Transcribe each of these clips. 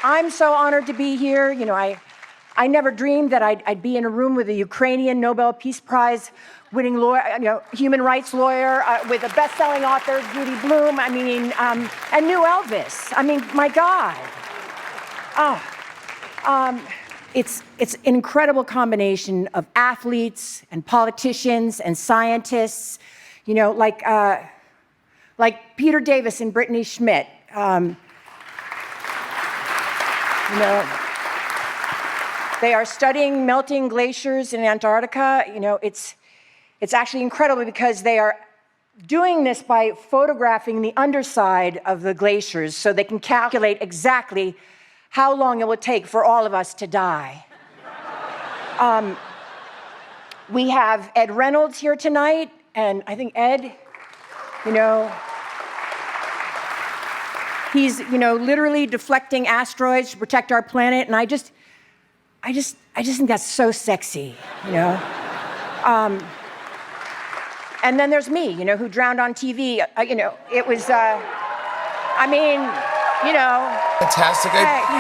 I'm so honored to be here. You know, I never dreamed that I'd be in a room with a Ukrainian Nobel Peace Prize winning lawyer, human rights lawyer, with a best-selling author, Judy Blume. I mean, and knew Elvis. I mean, my God. It's an incredible combination of athletes and politicians and scientists, you know, like Peter Davis and Brittany Schmidt. You know, they are studying melting glaciers in Antarctica. You know, it's actually incredible because they are doing this by photographing the underside of the glaciers so they can calculate exactly how long it will take for all of us to die. We have Ed Reynolds here tonight, and I think Ed, you know, he's, you know, literally deflecting asteroids to protect our planet, and I just think that's so sexy, you know. And then there's me, you know, who drowned on TV. You know, it was, I mean, you know. Fantastic.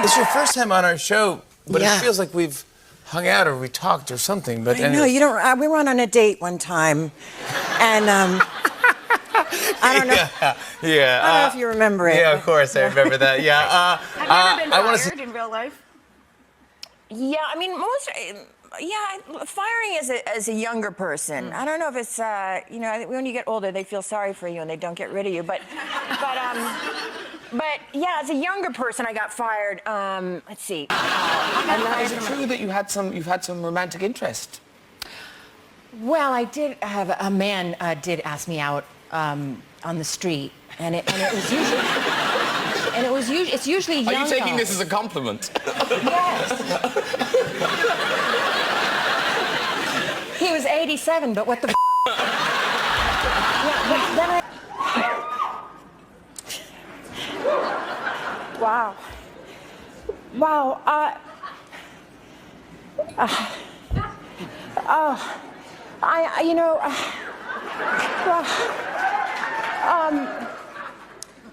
It's your first time on our show, but it feels like we've hung out or we talked or something. But I know, you don't. We went on a date one time, and I don't know. Yeah. I don't know if you remember it. Yeah, of course I remember that. Yeah. Have you ever been fired in real life? Yeah, I mean, firing as a younger person. I don't know if it's, you know, when you get older, they feel sorry for you and they don't get rid of you. But yeah, as a younger person, I got fired. Let's see. Is it true that you've had some romantic interest? Well, I did have a man did ask me out on the street, and it was usually it's usually young. Are you taking this as a compliment? Yes. He was 87, but what the? Yeah, but then Wow. You know,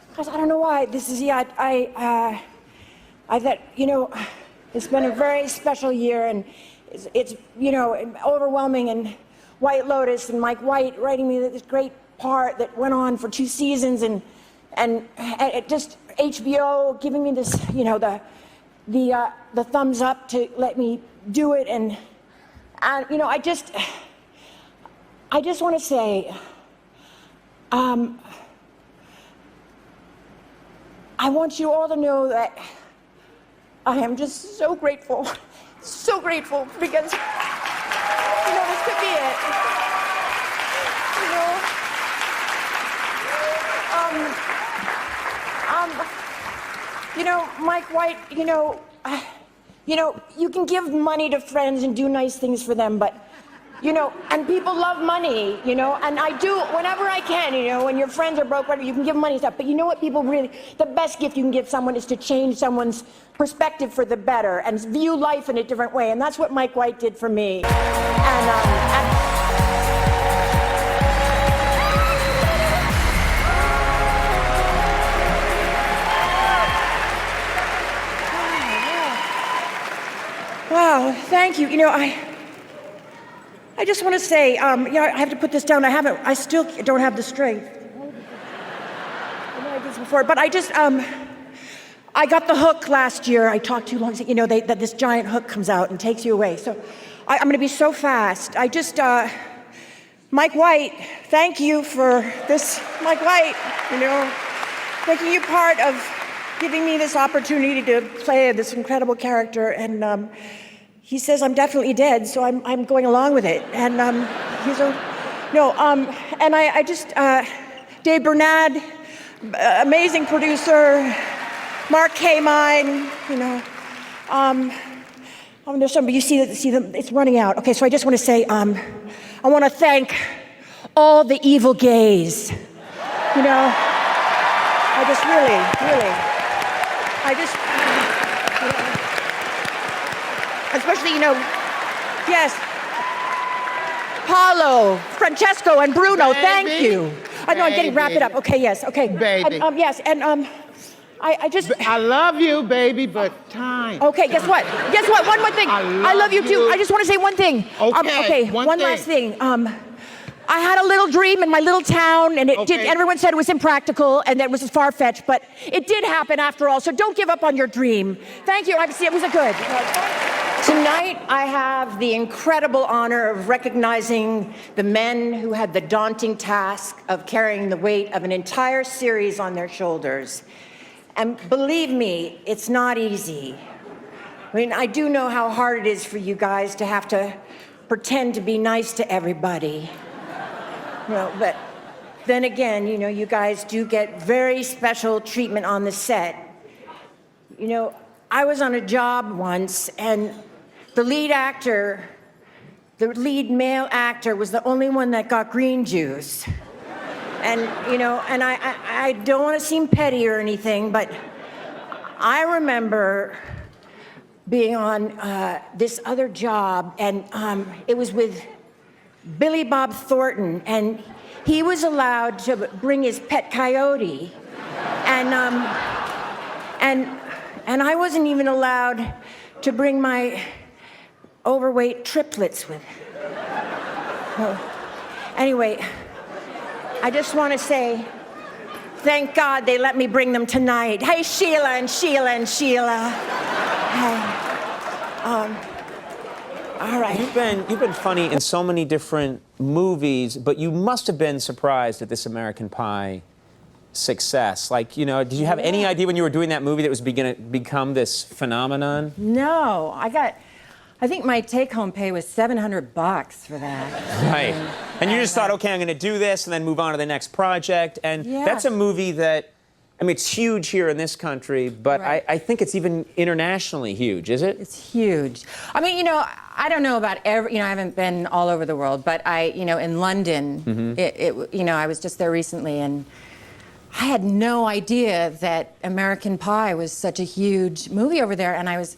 because I don't know why this is. Yeah, I thought, you know, it's been a very special year, and it's you know, overwhelming, and White Lotus and Mike White writing me this great part that went on for 2 seasons, and it just HBO giving me this, you know, the thumbs up to let me do it, and you know, I just want to say, I want you all to know that I am just so grateful because, you know, this could be it. You know, Mike White, you know, you can give money to friends and do nice things for them, but, you know, and people love money, you know, and I do whenever I can, you know, when your friends are broke, whatever, you can give money and stuff, but you know what people really, the best gift you can give someone is to change someone's perspective for the better and view life in a different way, and that's what Mike White did for me. Wow, thank you. You know, I just want to say, you know, I have to put this down. I still don't have the strength. I know I did this before, but I got the hook last year. I talked too long. You know, that this giant hook comes out and takes you away. So I'm going to be so fast. Mike White, thank you for this. Mike White, you know, making you part of giving me this opportunity to play this incredible character, and he says I'm definitely dead, so I'm going along with it. And Dave Bernard, amazing producer, Mark Kamine, you know, there's somebody, you see them, it's running out. Okay, so I just want to say, I want to thank all the evil gays, you know. I just really. Especially, you know, yes, Paulo, Francesco, and Bruno, thank you. I know I'm getting wrap it up. Okay, yes, okay. Baby. Yes, and I love you, baby, but time. Okay, guess what? Guess what? One more thing. I love you too. I just want to say one thing. Okay, one last thing. I had a little dream in my little town, and everyone said it was impractical and that it was far-fetched, but it did happen after all, so don't give up on your dream. Thank you. It was a good. Tonight, I have the incredible honor of recognizing the men who had the daunting task of carrying the weight of an entire series on their shoulders. And believe me, it's not easy. I mean, I do know how hard it is for you guys to have to pretend to be nice to everybody. But then again, you guys do get very special treatment on the set. I was on a job once, and the lead male actor was the only one that got green juice. And, and I don't want to seem petty or anything, but I remember being on this other job, and it was with Billy Bob Thornton, and he was allowed to bring his pet coyote, and I wasn't even allowed to bring my overweight triplets with him. Well, anyway, I just want to say, thank God they let me bring them tonight. Hey, Sheila and Sheila and Sheila. Hey. All right. You've been funny in so many different movies, but you must have been surprised at this American Pie success. Like, did you have any idea when you were doing that movie that it was going to become this phenomenon? No, I think my take-home pay was $700 for that. Right. And you just thought, okay, I'm going to do this and then move on to the next project. And that's a movie that, it's huge here in this country, but I think it's even internationally huge, is it? It's huge. I don't know about I haven't been all over the world, but in London, I was just there recently, and I had no idea that American Pie was such a huge movie over there. And I was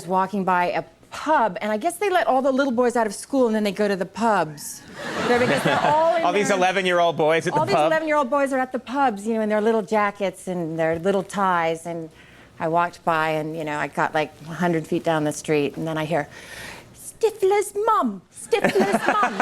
walking by a pub, and I guess they let all the little boys out of school, and then they go to the pubs. Because they're all in all these 11-year-old boys at the pub? All these 11-year-old boys are at the pubs, in their little jackets and their little ties. And I walked by, and, I got like 100 feet down the street, and then I hear, Stifler's mum, Stifler's mum.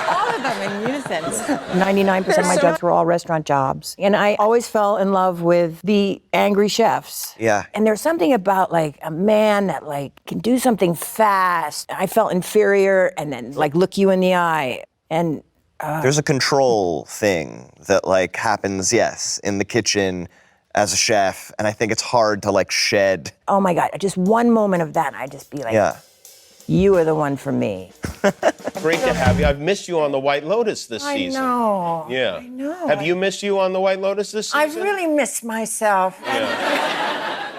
All of them in unison. 99% of my jobs were all restaurant jobs. And I always fell in love with the angry chefs. Yeah. And there's something about like a man that can do something fast. I felt inferior and then look you in the eye. And there's a control thing that happens, yes, in the kitchen as a chef. And I think it's hard to shed. Oh my God, just one moment of that, I'd just be like, yeah. You are the one for me. Great to have you. I've missed you on the White Lotus this season. I know. Yeah. I know. Have you missed you on the White Lotus this season? I've really missed myself. Yeah.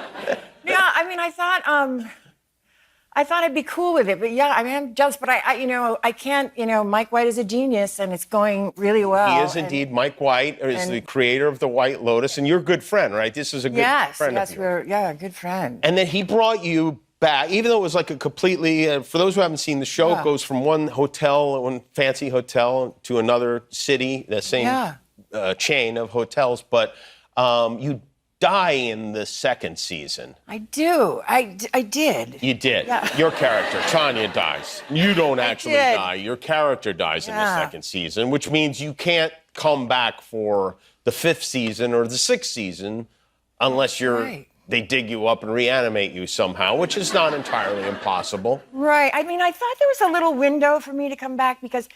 I thought I'd be cool with it, but I'm jealous. But I can't. Mike White is a genius, and it's going really well. He is indeed. Mike White is the creator of the White Lotus, and you're a good friend, right? This is a good friend of yours. We're a good friend. And then he brought you back, even though it was a completely. For those who haven't seen the show, it goes from one fancy hotel to another city, the same chain of hotels. But you die in the second season. I do. I did. You did. Yeah. Your character, Tanya, dies. You don't actually die. Your character dies in the second season, which means you can't come back for the fifth season or the sixth season unless they dig you up and reanimate you somehow, which is not entirely impossible. Right. I thought there was a little window for me to come back because,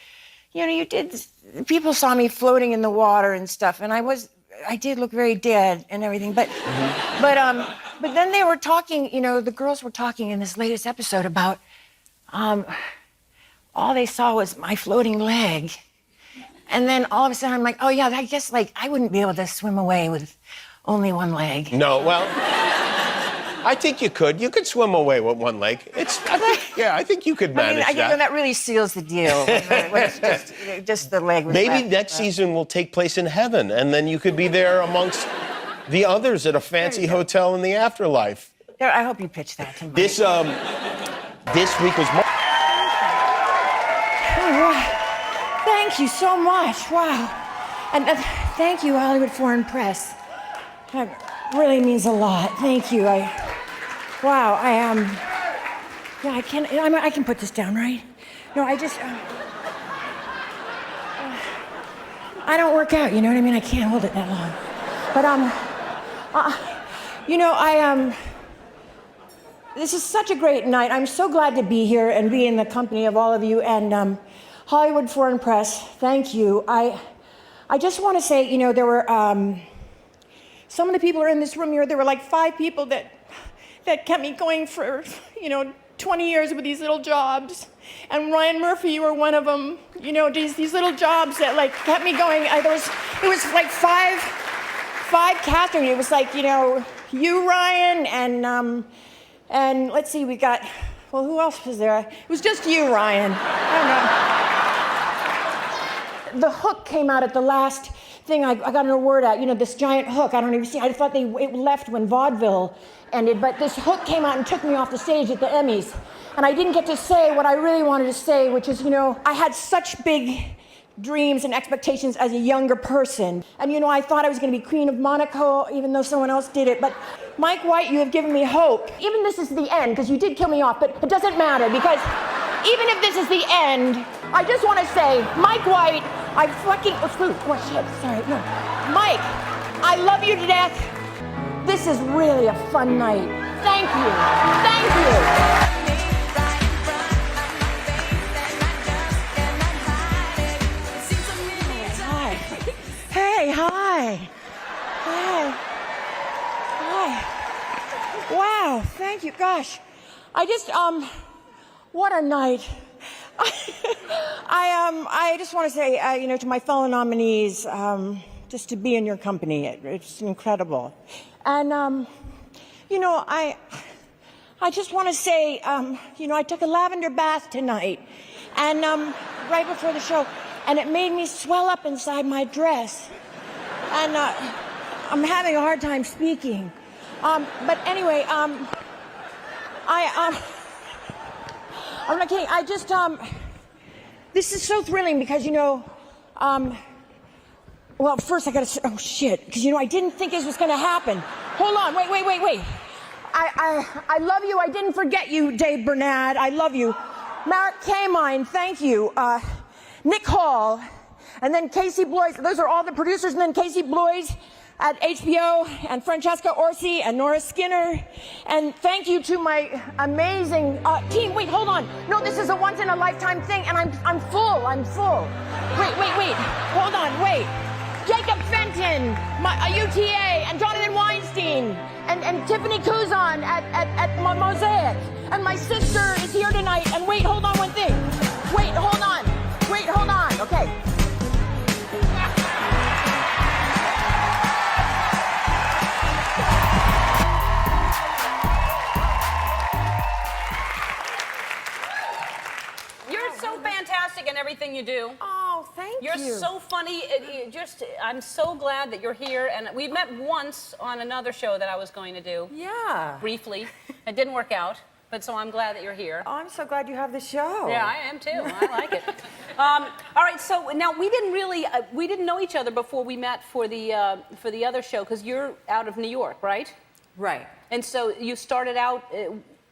people saw me floating in the water and stuff, and I did look very dead and everything, but then they were talking, the girls were talking in this latest episode about, all they saw was my floating leg. And then all of a sudden I'm like, oh yeah, I guess I wouldn't be able to swim away with only one leg. No, well, I think you could. You could swim away with one leg. I think you could manage that. That really seals the deal. When it's just the leg. Maybe next season will take place in heaven, and then you could be there amongst the others at a fancy hotel in the afterlife. I hope you pitch that to me. This week was. Thank you so much. Wow. And thank you, Hollywood Foreign Press. really means a lot. Thank you. Wow, I am. Yeah, I can put this down, right? No, I just. I don't work out, you know what I mean? I can't hold it that long. But this is such a great night. I'm so glad to be here and be in the company of all of you. And Hollywood Foreign Press, thank you. I just want to say, there were some of the people who are in this room here. There were like 5 people that kept me going for 20 years with these little jobs. And Ryan Murphy, you were one of them. These little jobs that like kept me going. It was like five casting. It was like you, Ryan, and let's see, we got, well, who else was there? It was just you, Ryan. I don't know. The hook came out at the last thing I got an award at, this giant hook. I don't even see, I thought it left when vaudeville ended, but this hook came out and took me off the stage at the Emmys. And I didn't get to say what I really wanted to say, which is, I had such big dreams and expectations as a younger person. And, I thought I was going to be Queen of Monaco, even though someone else did it. But Mike White, you have given me hope. Even this is the end, because you did kill me off, but it doesn't matter, because even if this is the end, I just want to say, Mike White, I fucking, oh shit, sorry, no. Mike, I love you to death. This is really a fun night. Thank you. Thank you. Hey, hi. Hi. Hi. Wow, thank you. Gosh, I just, what a night. I just want to say, to my fellow nominees, just to be in your company, it's incredible. And, I just want to say, I took a lavender bath tonight, and right before the show, and it made me swell up inside my dress. And I'm having a hard time speaking. But anyway, I'm not kidding. I just, this is so thrilling because, well, first I gotta say, oh shit, because, I didn't think this was gonna happen. Hold on, wait. I love you. I didn't forget you, Dave Bernard. I love you. Marek Kamine, thank you. Nick Hall, and then Casey Bloys. Those are all the producers, and then Casey Bloys at HBO, and Francesca Orsi, and Nora Skinner. And thank you to my amazing team. Wait, hold on. No, this is a once-in-a-lifetime thing, and I'm full. Wait. Hold on, wait. Jacob Fenton, UTA, and Jonathan Weinstein, and Tiffany Kuzan at Mosaic. And my sister is here tonight. And wait, hold on one thing. Wait, hold on. Okay. You're so fantastic in everything you do. Oh, thank you. You're so funny. I'm so glad that you're here. And we met once on another show that I was going to do. Yeah. Briefly. It didn't work out. But so I'm glad that you're here. Oh, I'm so glad you have the show. Yeah, I am too. I like it. All right, so now we didn't know each other before we met for the other show, because you're out of New York, right? Right. And so you started out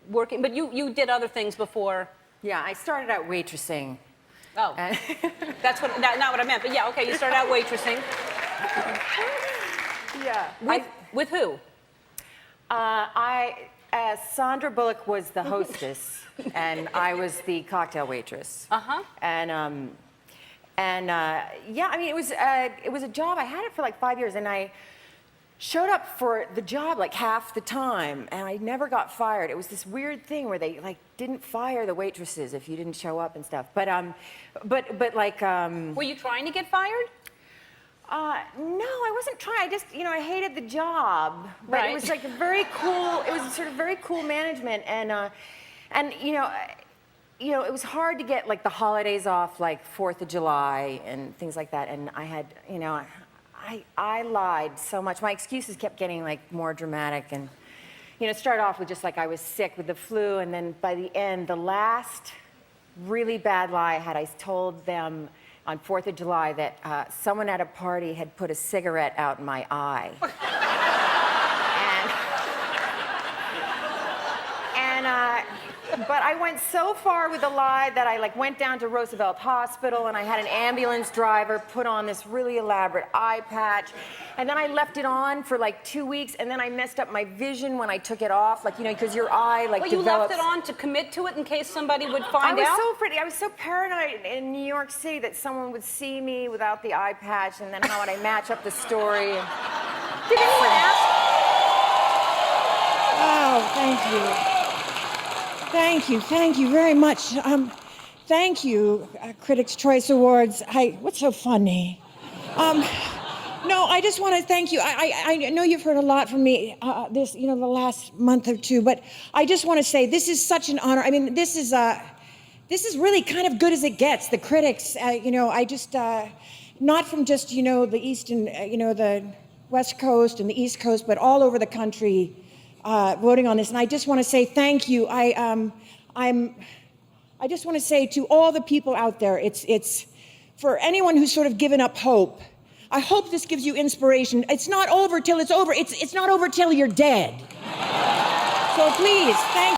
working, but you did other things before. Yeah, I started out waitressing. Oh, that's not what I meant. But yeah, okay, you started out waitressing. Yeah. With who? Sandra Bullock was the hostess, and I was the cocktail waitress. Uh-huh. And yeah, I mean, it was a job. I had it for like 5 years, and I showed up for the job like half the time, and I never got fired. It was this weird thing where they like didn't fire the waitresses if you didn't show up and stuff. But like. Were you trying to get fired? No, I wasn't trying. I just, I hated the job. But Right. it was like very cool. It was sort of very cool management, and it was hard to get like the holidays off, like 4th of July and things like that. And I had, I lied so much. My excuses kept getting like more dramatic, and it started off with just like I was sick with the flu, and then by the end, the last really bad lie I had, I told them on 4th of July that someone at a party had put a cigarette out in my eye. but I went so far with the lie that I went down to Roosevelt Hospital and I had an ambulance driver put on this really elaborate eye patch. And then I left it on for 2 weeks, and then I messed up my vision when I took it off, because your eye Well, you left it on to commit to it in case somebody would find out? I was so afraid. I was so paranoid in New York City that someone would see me without the eye patch, and then how would I match up the story? Did anyone ask? Oh, thank you very much. Thank you, Critics' Choice Awards. What's so funny? No, I just want to thank you. I know you've heard a lot from me the last month or two, but I just want to say this is such an honor. I mean, this is really kind of good as it gets. The critics, I just not from just the East and the West Coast and the East Coast, but all over the country voting on this. And I just want to say thank you. I just want to say to all the people out there, it's for anyone who's sort of given up hope. I hope this gives you inspiration. It's not over till it's over. It's not over till you're dead. So please, thank you.